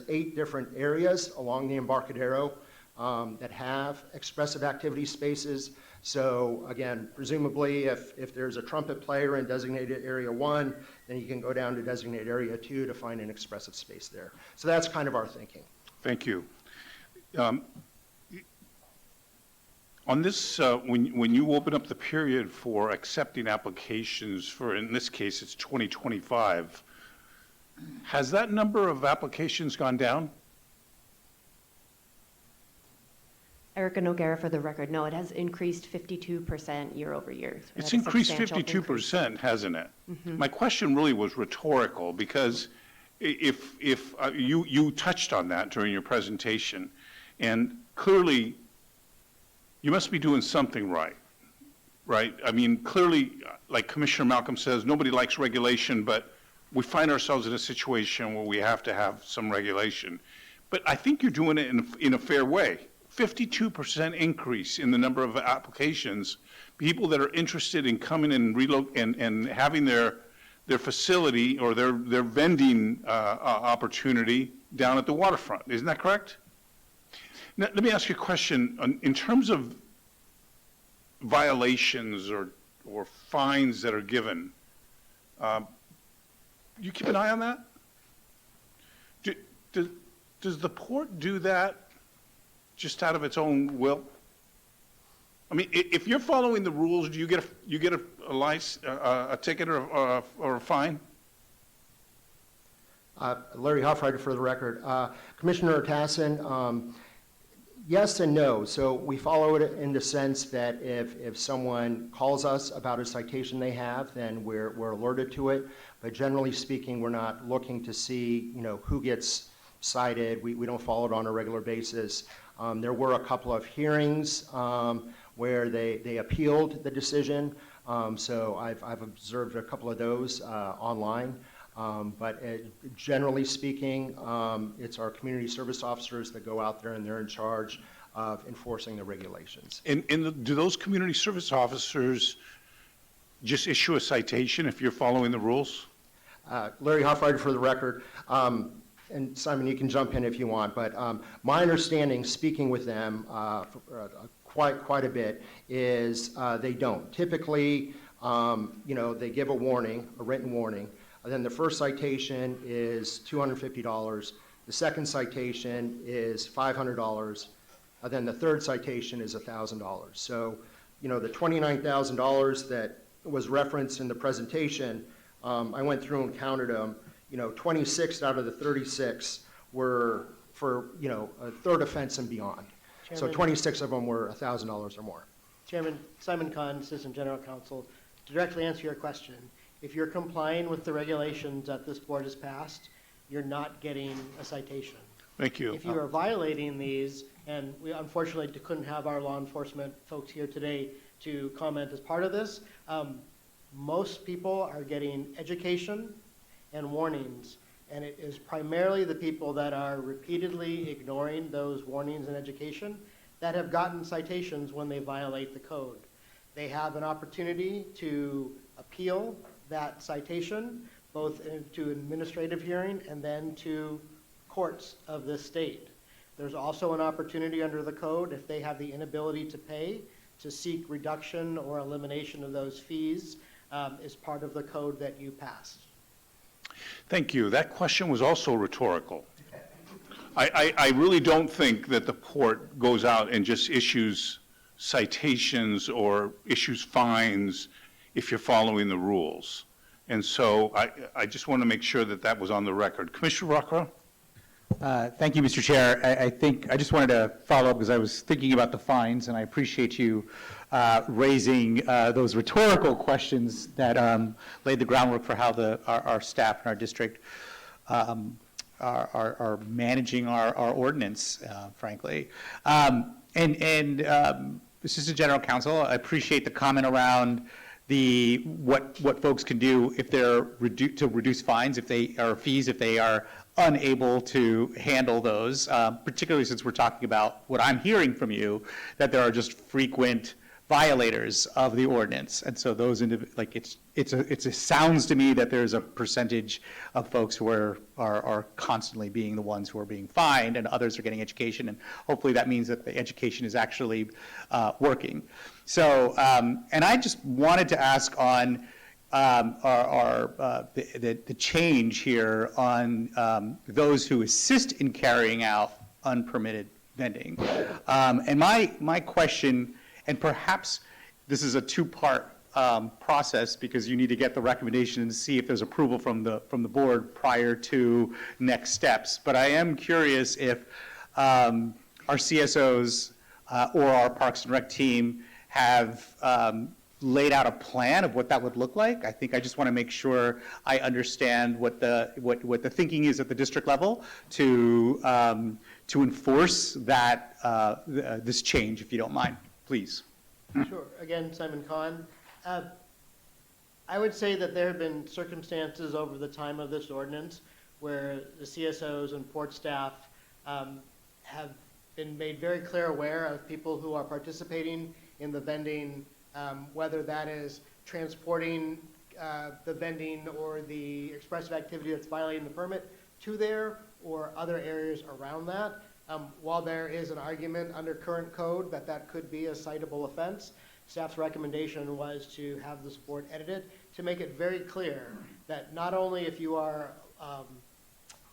8 different areas along the Embarcadero that have expressive activity spaces. So again, presumably if there's a trumpet player in designated area 1, then you can go down to designated area 2 to find an expressive space there. So that's kind of our thinking. Thank you. On this, when you open up the period for accepting applications for, in this case, it's 2025, has that number of applications gone down? Erica Noguera for the record. No, it has increased 52% year over year. So It's that's a increased substantial 52%, increase. hasn't it? Mm-hmm. My question really was rhetorical because if you touched on that during your presentation, and clearly you must be doing something right? I mean, clearly, like Commissioner Malcolm says, nobody likes regulation, but we find ourselves in a situation where we have to have some regulation. But I think you're doing it in a fair way. 52% increase in the number of applications, people that are interested in coming and having their facility or their vending opportunity down at the waterfront. Isn't that correct? Now, let me ask you a question. In terms of violations or fines that are given, you keep an eye on that? Does the port do that just out of its own will? I mean, if you're following the rules, do you get a license, a ticket or a fine? Larry Hoffreiter for the record. Commissioner Tassin, yes and no. So we follow it in the sense that if someone calls us about a citation they have, then we're alerted to it. But generally speaking, we're not looking to see, who gets cited. We don't follow it on a regular basis. There were a couple of hearings where they appealed the decision. So I've observed a couple of those online. But generally speaking, it's our community service officers that go out there and they're in charge of enforcing the regulations. And do those community service officers just issue a citation if you're following the rules? Larry Hoffreiter for the record. And Simon, you can jump in if you want, but my understanding, speaking with them quite a bit, is they don't. Typically, they give a warning, a written warning. And then the first citation is $250. The second citation is $500. And then the third citation is $1,000. So, the $29,000 that was referenced in the presentation, I went through and counted them. 26 out of the 36 were for, a third offense and beyond. Chairman, So 26 of them were $1,000 or more. Chairman, Simon Kahn, Assistant General Counsel, to directly answer your question, if you're complying with the regulations that this board has passed, you're not getting a citation. Thank you. If you are violating these, and we unfortunately couldn't have our law enforcement folks here today to comment as part of this, most people are getting education and warnings, and it is primarily the people that are repeatedly ignoring those warnings and education that have gotten citations when they violate the code. They have an opportunity to appeal that citation, both to administrative hearing and then to courts of this state. There's also an opportunity under the code, if they have the inability to pay, to seek reduction or elimination of those fees as part of the code that you passed. Thank you. That question was also rhetorical. I really don't think that the port goes out and just issues citations or issues fines if you're following the rules. And so I just want to make sure that that was on the record. Commissioner Rockwell? Thank you, Mr. Chair. I think I just wanted to follow up because I was thinking about the fines, and I appreciate you raising those rhetorical questions that laid the groundwork for how our staff in our district are managing our ordinance, frankly. Assistant General Counsel, I appreciate the comment around what folks can do if they're to reduce fines or fees if they are unable to handle those, particularly since we're talking about what I'm hearing from you, that there are just frequent violators of the ordinance. And so those, it sounds to me that there's a percentage of folks who are constantly being the ones who are being fined, and others are getting education, and hopefully that means that the education is actually working. So, and I just wanted to ask on the change here on those who assist in carrying out unpermitted vending. And my question, and perhaps this is a two-part process because you need to get the recommendation and see if there's approval from the board prior to next steps. But I am curious if our CSOs or our Parks and Rec team have laid out a plan of what that would look like. I think I just want to make sure I understand what the thinking is at the district level to enforce that this change, if you don't mind, please. Sure. Again, Simon Kahn. I would say that there have been circumstances over the time of this ordinance where the CSOs and port staff have been made very clear aware of people who are participating in the vending, whether that is transporting the vending or the expressive activity that's violating the permit to there or other areas around that. While there is an argument under current code that could be a citable offense, staff's recommendation was to have this board edited to make it very clear that not only if you are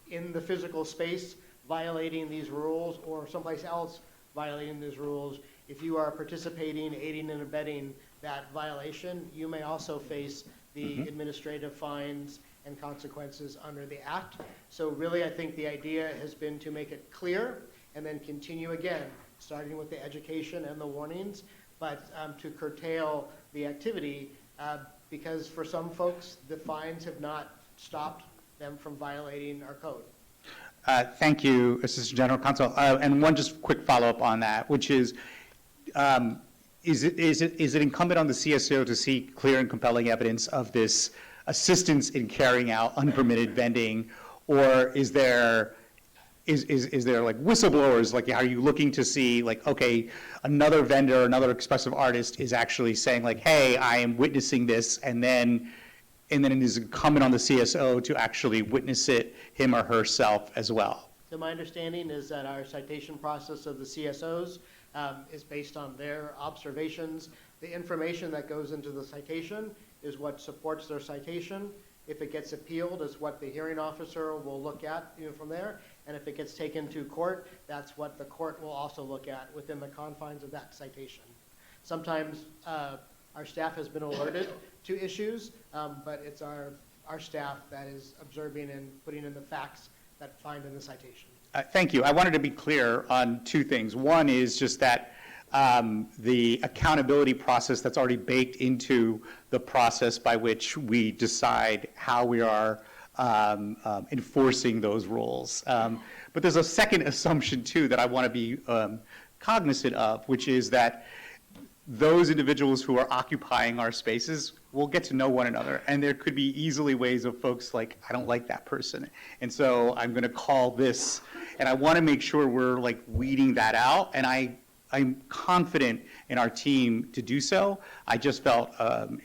in the physical space violating these rules or someplace else violating these rules, if you are participating, aiding and abetting that violation, you may also face the administrative fines and consequences under the Act. So really, I think the idea has been to make it clear and then continue again, starting with the education and the warnings, but to curtail the activity because for some folks, the fines have not stopped them from violating our code. Thank you, Assistant General Counsel. And one just quick follow-up on that, which is it incumbent on the CSO to seek clear and compelling evidence of this assistance in carrying out unpermitted vending, or is there like whistleblowers? Like, are you looking to see like, okay, another vendor, another expressive artist is actually saying like, hey, I am witnessing this, and then it is incumbent on the CSO to actually witness it, him or herself as well? So my understanding is that our citation process of the CSOs is based on their observations. The information that goes into the citation is what supports their citation. If it gets appealed, is what the hearing officer will look at from there. And if it gets taken to court, that's what the court will also look at within the confines of that citation. Sometimes our staff has been alerted to issues, but it's our staff that is observing and putting in the facts that find in the citation. Thank you. I wanted to be clear on two things. One is just that the accountability process that's already baked into the process by which we decide how we are enforcing those rules. But there's a second assumption, too, that I want to be cognizant of, which is that those individuals who are occupying our spaces will get to know one another, and there could be easily ways of folks like, I don't like that person, and so I'm going to call this, and I want to make sure we're like weeding that out, and I'm confident in our team to do so. I just felt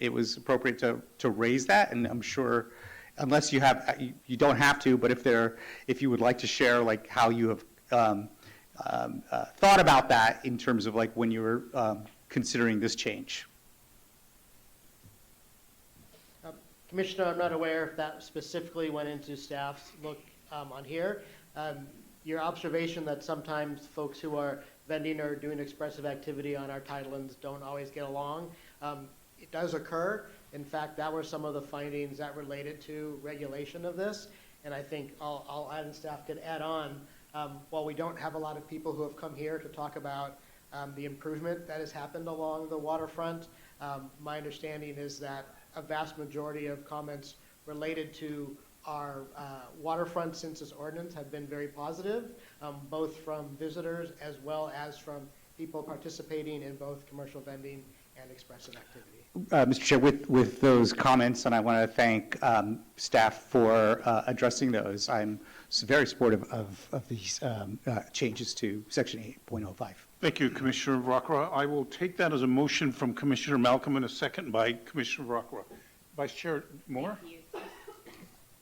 it was appropriate to raise that, and I'm sure, unless you have, you don't have to, but if you would like to share like how you have thought about that in terms of like when you were considering this change. Commissioner, I'm not aware if that specifically went into staff's look on here. Your observation that sometimes folks who are vending or doing expressive activity on our titlelands don't always get along, it does occur. In fact, that were some of the findings that related to regulation of this, and I think I'll add and staff could add on. While we don't have a lot of people who have come here to talk about the improvement that has happened along the waterfront, my understanding is that a vast majority of comments related to our waterfront census ordinance have been very positive, both from visitors as well as from people participating in both commercial vending and expressive activity. Mr. Chair, with those comments, and I want to thank staff for addressing those, I'm very supportive of these changes to Section 8.05. Thank you, Commissioner Rockra. I will take that as a motion from Commissioner Malcolm and a second by Commissioner Rockra. Vice Chair Moore?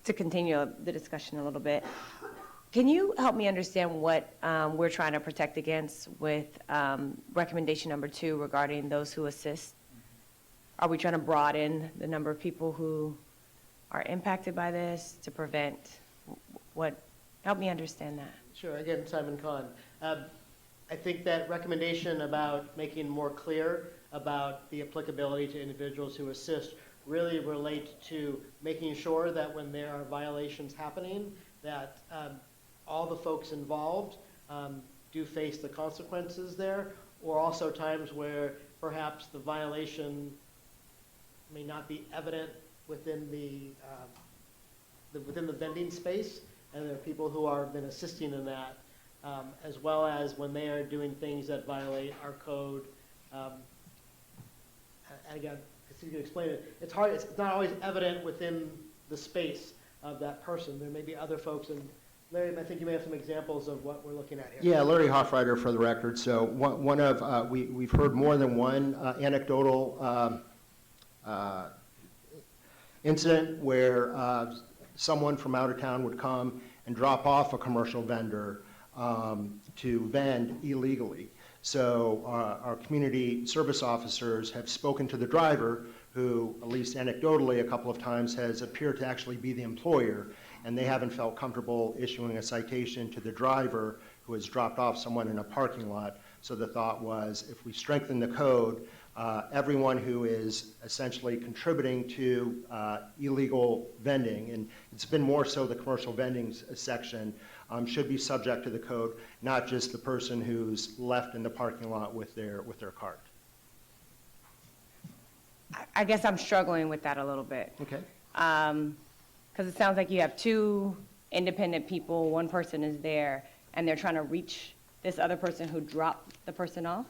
To continue the discussion a little bit, can you help me understand what we're trying to protect against with recommendation number 2 regarding those who assist? Are we trying to broaden the number of people who are impacted by this to prevent what? Help me understand that. Sure. Again, Simon Kahn. I think that recommendation about making more clear about the applicability to individuals who assist really relate to making sure that when there are violations happening, that all the folks involved do face the consequences there, or also times where perhaps the violation may not be evident within the vending space, and there are people who have been assisting in that, as well as when they are doing things that violate our code. And again, you can explain it. It's hard. It's not always evident within the space of that person. There may be other folks. And Larry, I think you may have some examples of what we're looking at here. Yeah, Larry Hoffreiter for the record. So we've heard more than one anecdotal incident where someone from out of town would come and drop off a commercial vendor to vend illegally. So our community service officers have spoken to the driver, who, at least anecdotally a couple of times, has appeared to actually be the employer, and they haven't felt comfortable issuing a citation to the driver who has dropped off someone in a parking lot. So the thought was, if we strengthen the code, everyone who is essentially contributing to illegal vending, and it's been more so the commercial vending section, should be subject to the code, not just the person who's left in the parking lot with their cart. I guess I'm struggling with that a little bit. Okay. Because it sounds like you have two independent people, one person is there, and they're trying to reach this other person who dropped the person off.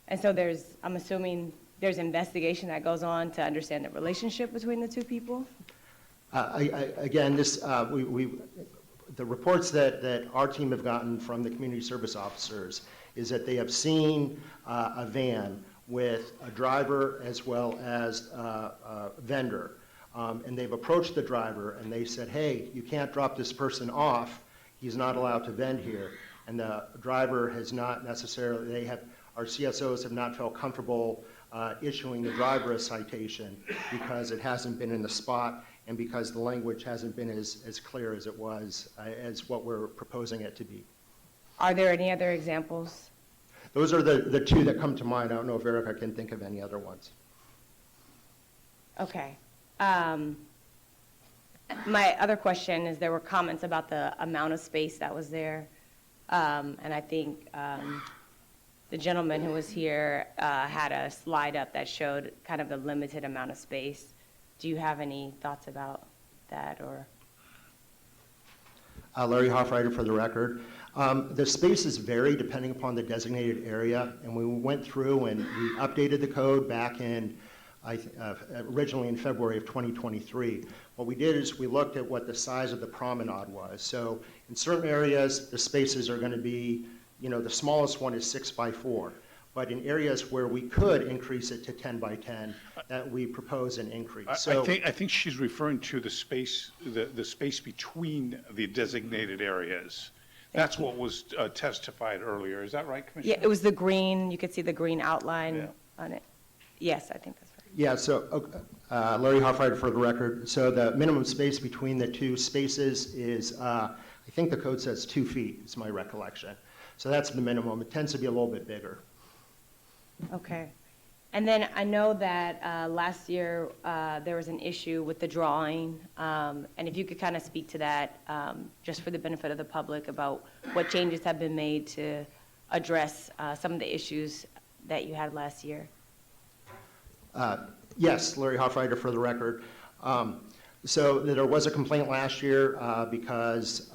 And so I'm assuming there's investigation that goes on to understand the relationship between the two people? Again, the reports that our team have gotten from the community service officers is that they have seen a van with a driver as well as a vendor. And they've approached the driver and they said, hey, you can't drop this person off. He's not allowed to vend here. And the driver has not necessarily, our CSOs have not felt comfortable issuing the driver a citation because it hasn't been in the spot and because the language hasn't been as clear as it was, as what we're proposing it to be. Are there any other examples? Those are the two that come to mind. I don't know if Erica can think of any other ones. Okay. My other question is, there were comments about the amount of space that was there. And I think the gentleman who was here had a slide up that showed kind of the limited amount of space. Do you have any thoughts about that, or? Larry Hoffreiter for the record. The spaces vary depending upon the designated area, and we went through and we updated the code back in, originally in February of 2023. What we did is we looked at what the size of the promenade was. So in certain areas, the spaces are going to be, the smallest one is 6 by 4. But in areas where we could increase it to 10 by 10, that we propose an increase. So I think she's referring to the space, the space between the designated areas. That's what was testified earlier. Is that right, Commissioner? Yeah, it was the green, you could see the green outline on it. Yes, I think that's right. yeah, so Larry Hoffreiter for the record. So the minimum space between the two spaces is, I think the code says 2 feet, is my recollection. So that's the minimum. It tends to be a little bit bigger. Okay. And then I know that last year there was an issue with the drawing, and if you could kind of speak to that, just for the benefit of the public, about what changes have been made to address some of the issues that you had last year. Yes, Larry Hoffreiter for the record. So there was a complaint last year because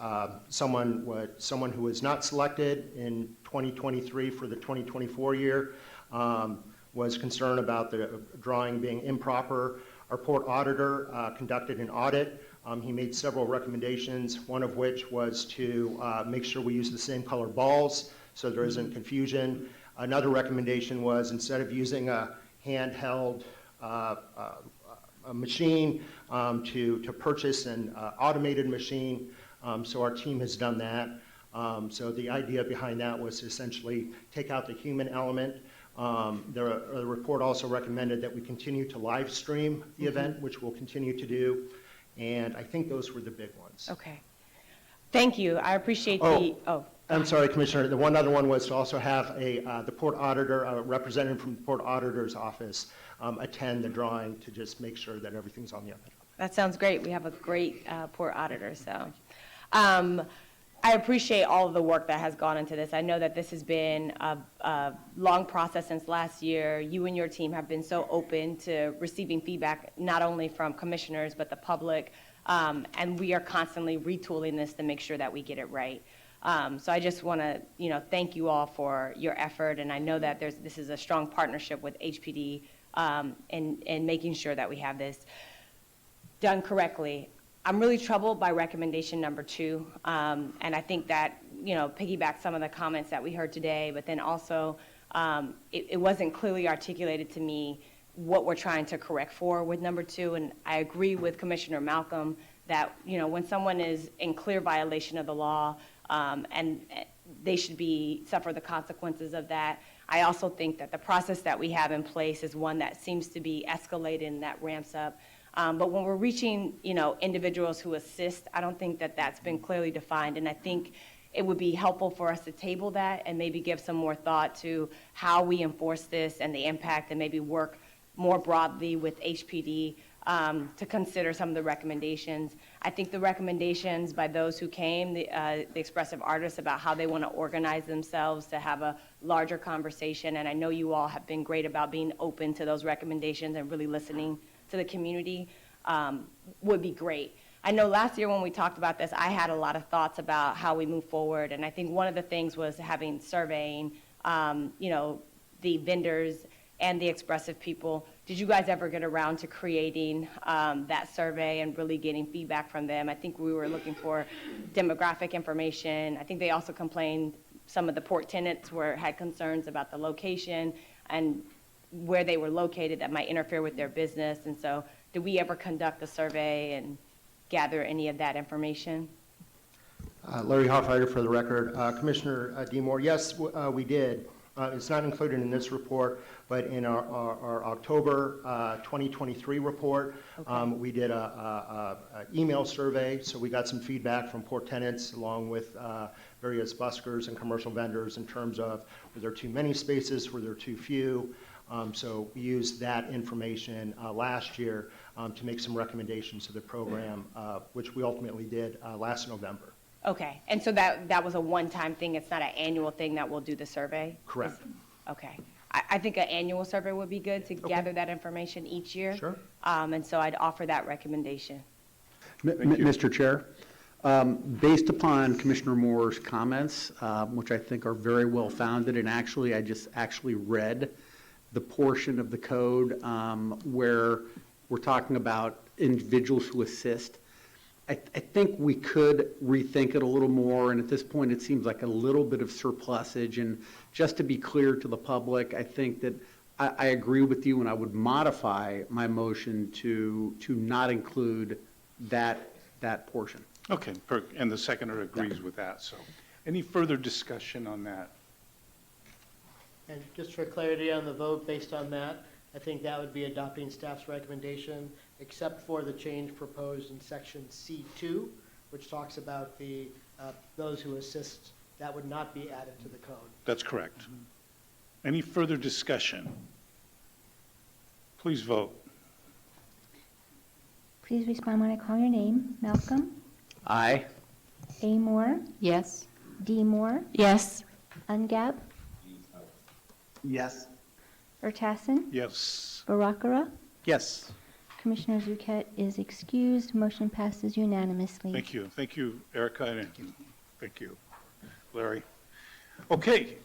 someone who was not selected in 2023 for the 2024 year was concerned about the drawing being improper. Our port auditor conducted an audit. He made several recommendations, one of which was to make sure we use the same color balls so there isn't confusion. Another recommendation was, instead of using a handheld a machine, to purchase an automated machine. So our team has done that. So the idea behind that was to essentially take out the human element. The report also recommended that we continue to live stream the event, which we'll continue to do. And I think those were the big ones. Okay. Thank you. I appreciate I'm sorry, Commissioner. The one other one was to also have the port auditor, a representative from the port auditor's office, attend the drawing to just make sure that everything's on the up and up. That sounds great. We have a great port auditor, so. I appreciate all of the work that has gone into this. I know that this has been a long process since last year. You and your team have been so open to receiving feedback, not only from commissioners, but the public. And we are constantly retooling this to make sure that we get it right. So I just want to, thank you all for your effort. And I know that this is a strong partnership with HPD in making sure that we have this done correctly. I'm really troubled by recommendation number 2. And I think that, piggyback some of the comments that we heard today, but then also it wasn't clearly articulated to me what we're trying to correct for with number 2. And I agree with Commissioner Malcolm that, when someone is in clear violation of the law, and they should suffer the consequences of that. I also think that the process that we have in place is one that seems to be escalated and that ramps up. But when we're reaching, individuals who assist, I don't think that that's been clearly defined. And I think it would be helpful for us to table that and maybe give some more thought to how we enforce this and the impact, and maybe work more broadly with HPD to consider some of the recommendations. I think the recommendations by those who came, the expressive artists, about how they want to organize themselves to have a larger conversation, and I know you all have been great about being open to those recommendations and really listening to the community, would be great. I know last year when we talked about this, I had a lot of thoughts about how we move forward, and I think one of the things was having surveying, the vendors and the expressive people. Did you guys ever get around to creating that survey and really getting feedback from them? I think we were looking for demographic information. I think they also complained, some of the port tenants had concerns about the location and where they were located that might interfere with their business. And so did we ever conduct a survey and gather any of that information? Larry Hoffreiter for the record. Commissioner DeMoore, yes, we did. It's not included in this report, but in our October 2023 report, we did a email survey, so we got some feedback from port tenants along with various buskers and commercial vendors in terms of, were there too many spaces, were there too few? So we used that information last year to make some recommendations to the program, which we ultimately did last November. Okay, and so that was a one-time thing, it's not an annual thing that we'll do the survey? Correct. Okay. I think an annual survey would be good to gather that information each year. Sure. And so I'd offer that recommendation. Mr. Chair, based upon Commissioner Moore's comments, which I think are very well founded, and actually I just read the portion of the code where we're talking about individuals who assist. I think we could rethink it a little more, and at this point it seems like a little bit of surplusage. And just to be clear to the public, I think that I agree with you, and I would modify my motion to not include that portion. Okay, and the seconder agrees with that, so. Any further discussion on that? And just for clarity on the vote based on that, I think that would be adopting staff's recommendation, except for the change proposed in section C2, which talks about those who assist. That would not be added to the code. That's correct. Any further discussion? Please vote. Please respond when I call your name. Malcolm? Aye. A. Moore? Yes. D. Moore? Yes. Ungab? Yes. Vertassen? Yes. Barakara? Yes. Commissioner Zuket is excused. Motion passes unanimously. Thank you. Thank you, Erica, and thank you, Larry. Okay.